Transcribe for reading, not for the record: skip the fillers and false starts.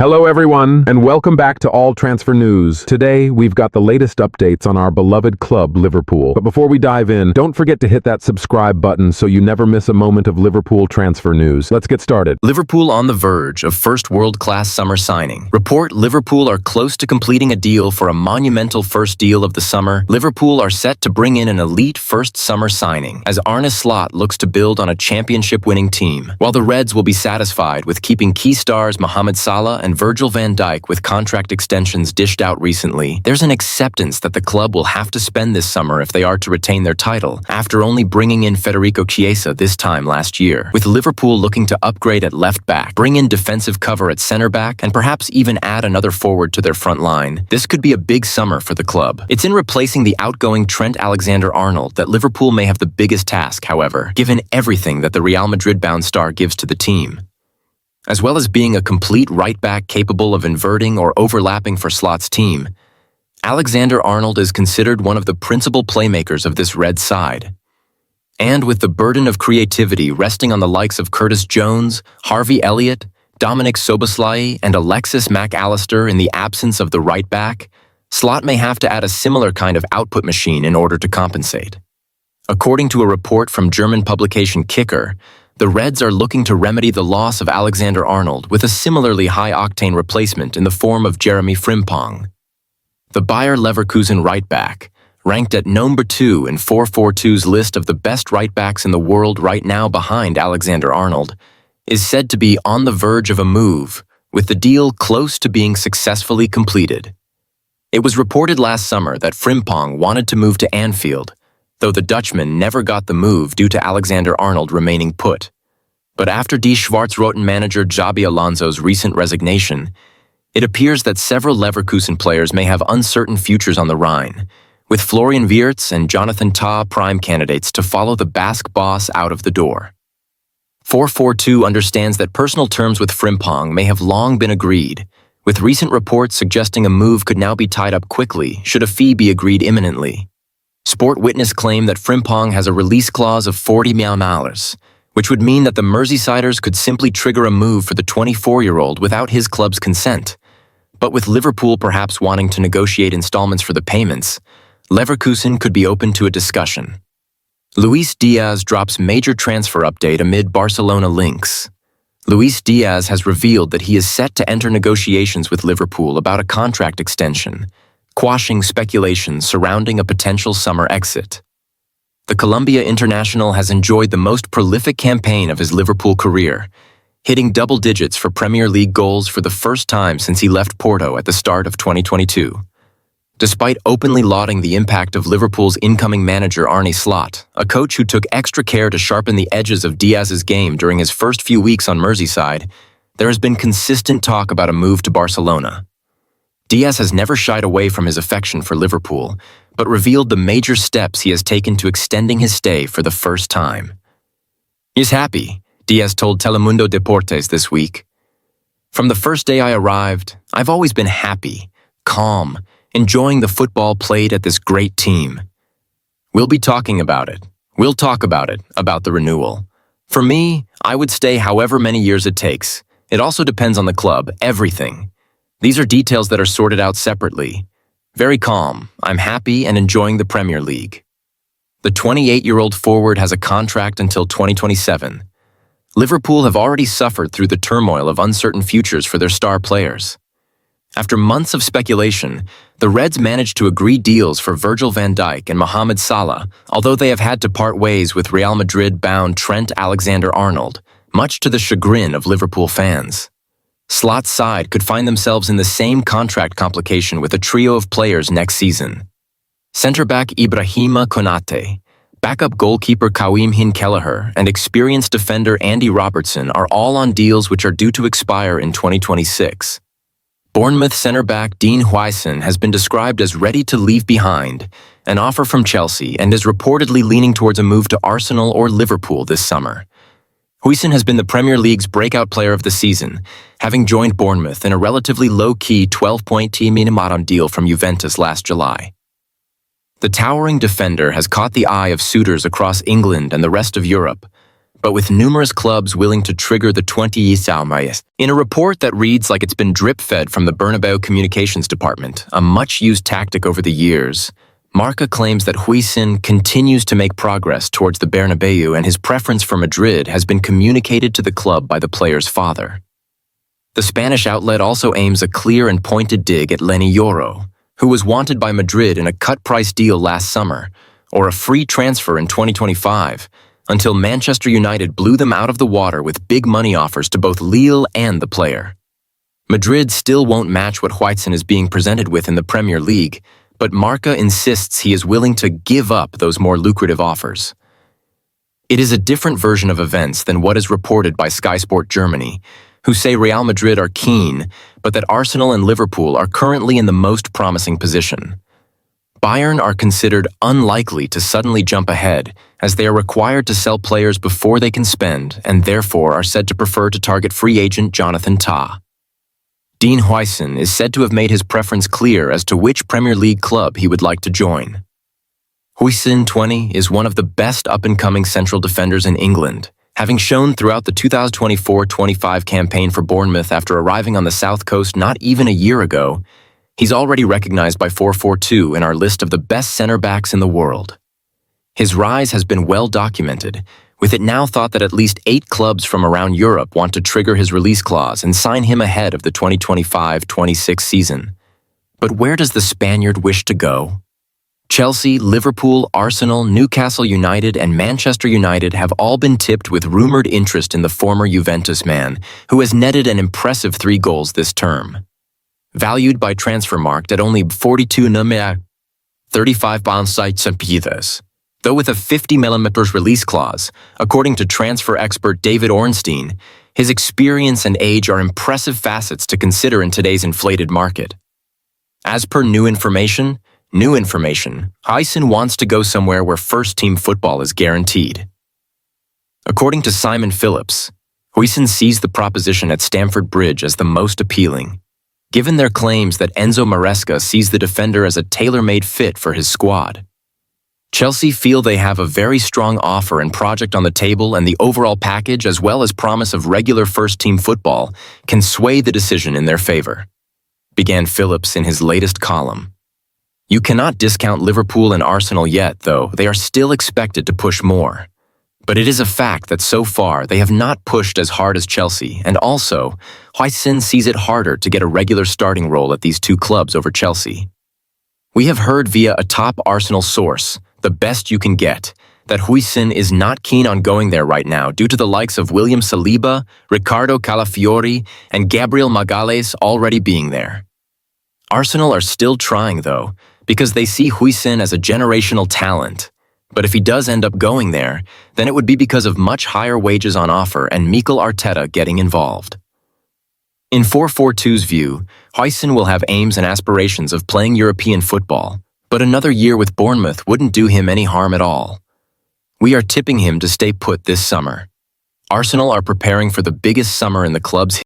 Hello everyone, and welcome back to All Transfer News. Today, we've got the latest updates on our beloved club, Liverpool. But before we dive in, don't forget to hit that subscribe button so you never miss a moment of Liverpool transfer news. Let's get started. Liverpool on the verge of first world-class summer signing. Report Liverpool are close to completing a deal for a monumental first deal of the summer. Liverpool are set to bring in an elite first summer signing, as Arne Slot looks to build on a championship-winning team. While the Reds will be satisfied with keeping key stars Mohamed Salah and Virgil van Dijk with contract extensions dished out recently, there's an acceptance that the club will have to spend this summer if they are to retain their title, after only bringing in Federico Chiesa this time last year. With Liverpool looking to upgrade at left back, bring in defensive cover at center back, and perhaps even add another forward to their front line, this could be a big summer for the club. It's in replacing the outgoing Trent Alexander-Arnold that Liverpool may have the biggest task, however, given everything that the Real Madrid-bound star gives to the team. As well as being a complete right-back capable of inverting or overlapping for Slot's team, Alexander-Arnold is considered one of the principal playmakers of this Red side. And with the burden of creativity resting on the likes of Curtis Jones, Harvey Elliott, Dominic Szoboszlai, and Alexis Mac Allister in the absence of the right-back, Slot may have to add a similar kind of output machine in order to compensate. According to a report from German publication Kicker, the Reds are looking to remedy the loss of Alexander-Arnold with a similarly high-octane replacement in the form of Jeremy Frimpong. The Bayer Leverkusen right-back, ranked at number 2 in 442's list of the best right-backs in the world right now behind Alexander-Arnold, is said to be on the verge of a move, with the deal close to being successfully completed. It was reported last summer that Frimpong wanted to move to Anfield, though the Dutchman never got the move due to Alexander-Arnold remaining put. But after Die Schwarz-Roten manager Xabi Alonso's recent resignation, it appears that several Leverkusen players may have uncertain futures on the Rhine, with Florian Wirtz and Jonathan Tah prime candidates to follow the Basque boss out of the door. 442 understands that personal terms with Frimpong may have long been agreed, with recent reports suggesting a move could now be tied up quickly should a fee be agreed imminently. Sport Witness claim that Frimpong has a release clause of 40 million, which would mean that the Merseysiders could simply trigger a move for the 24-year-old without his club's consent. But with Liverpool perhaps wanting to negotiate installments for the payments, Leverkusen could be open to a discussion. Luis Diaz drops major transfer update amid Barcelona links. Luis Diaz has revealed that he is set to enter negotiations with Liverpool about a contract extension, quashing speculation surrounding a potential summer exit. The Colombia international has enjoyed the most prolific campaign of his Liverpool career, hitting double digits for Premier League goals for the first time since he left Porto at the start of 2022. Despite openly lauding the impact of Liverpool's incoming manager Arne Slot, a coach who took extra care to sharpen the edges of Diaz's game during his first few weeks on Merseyside, there has been consistent talk about a move to Barcelona. Diaz has never shied away from his affection for Liverpool, but revealed the major steps he has taken to extending his stay for the first time. He's happy, Diaz told Telemundo Deportes this week. From the first day I arrived, I've always been happy, calm, enjoying the football played at this great team. We'll be talking about it. We'll talk about it, about the renewal. For me, I would stay however many years it takes. It also depends on the club, everything. These are details that are sorted out separately. Very calm, I'm happy and enjoying the Premier League. The 28-year-old forward has a contract until 2027. Liverpool have already suffered through the turmoil of uncertain futures for their star players. After months of speculation, the Reds managed to agree deals for Virgil van Dijk and Mohamed Salah, although they have had to part ways with Real Madrid-bound Trent Alexander-Arnold, much to the chagrin of Liverpool fans. Slot's side could find themselves in the same contract complication with a trio of players next season. Centre-back Ibrahima Konate, backup goalkeeper Karim Hinckelleher, and experienced defender Andy Robertson are all on deals which are due to expire in 2026. Bournemouth centre-back Dean Huijsen has been described as ready to leave behind an offer from Chelsea and is reportedly leaning towards a move to Arsenal or Liverpool this summer. Huijsen has been the Premier League's breakout player of the season, having joined Bournemouth in a relatively low-key 12.10 million deal from Juventus last July. The towering defender has caught the eye of suitors across England and the rest of Europe, but with numerous clubs willing to trigger the 20 Salmayas. In a report that reads like it's been drip-fed from the Bernabeu Communications Department, a much-used tactic over the years, Marca claims that Huijsen continues to make progress towards the Bernabeu and his preference for Madrid has been communicated to the club by the player's father. The Spanish outlet also aims a clear and pointed dig at Lenny Yoro, who was wanted by Madrid in a cut-price deal last summer, or a free transfer in 2025, until Manchester United blew them out of the water with big money offers to both Lille and the player. Madrid still won't match what Huijsen is being presented with in the Premier League, but Marca insists he is willing to give up those more lucrative offers. It is a different version of events than what is reported by Sky Sport Germany, who say Real Madrid are keen, but that Arsenal and Liverpool are currently in the most promising position. Bayern are considered unlikely to suddenly jump ahead, as they are required to sell players before they can spend and therefore are said to prefer to target free agent Jonathan Tah. Dean Huijsen is said to have made his preference clear as to which Premier League club he would like to join. Huijsen, 20, is one of the best up-and-coming central defenders in England, having shown throughout the 2024-25 campaign for Bournemouth after arriving on the South Coast not even a year ago. He's already recognized by 442 in our list of the best center-backs in the world. His rise has been well documented, with it now thought that at least 8 clubs from around Europe want to trigger his release clause and sign him ahead of the 2025-26 season. But where does the Spaniard wish to go? Chelsea, Liverpool, Arsenal, Newcastle United, and Manchester United have all been tipped with rumored interest in the former Juventus man, who has netted an impressive 3 goals this term. Valued by Transfermarkt at only 42 million, 35 pounds centimeters. Though with a 50 mm release clause, according to transfer expert David Ornstein, his experience and age are impressive facets to consider in today's inflated market. As per new information, Huijsen wants to go somewhere where first-team football is guaranteed. According to Simon Phillips, Huijsen sees the proposition at Stamford Bridge as the most appealing, given their claims that Enzo Maresca sees the defender as a tailor-made fit for his squad. Chelsea feel they have a very strong offer and project on the table, and the overall package, as well as promise of regular first-team football, can sway the decision in their favor, began Phillips in his latest column. You cannot discount Liverpool and Arsenal yet, though they are still expected to push more. But it is a fact that so far they have not pushed as hard as Chelsea, and also, Huijsen sees it harder to get a regular starting role at these 2 clubs over Chelsea. We have heard via a top Arsenal source, the best you can get, that Huijsen is not keen on going there right now due to the likes of William Saliba, Ricardo Calafiori, and Gabriel Magalhaes already being there. Arsenal are still trying, though, because they see Huijsen as a generational talent. But if he does end up going there, then it would be because of much higher wages on offer and Mikel Arteta getting involved. In 442's view, Huijsen will have aims and aspirations of playing European football, but another year with Bournemouth wouldn't do him any harm at all. We are tipping him to stay put this summer. Arsenal are preparing for the biggest summer in the club's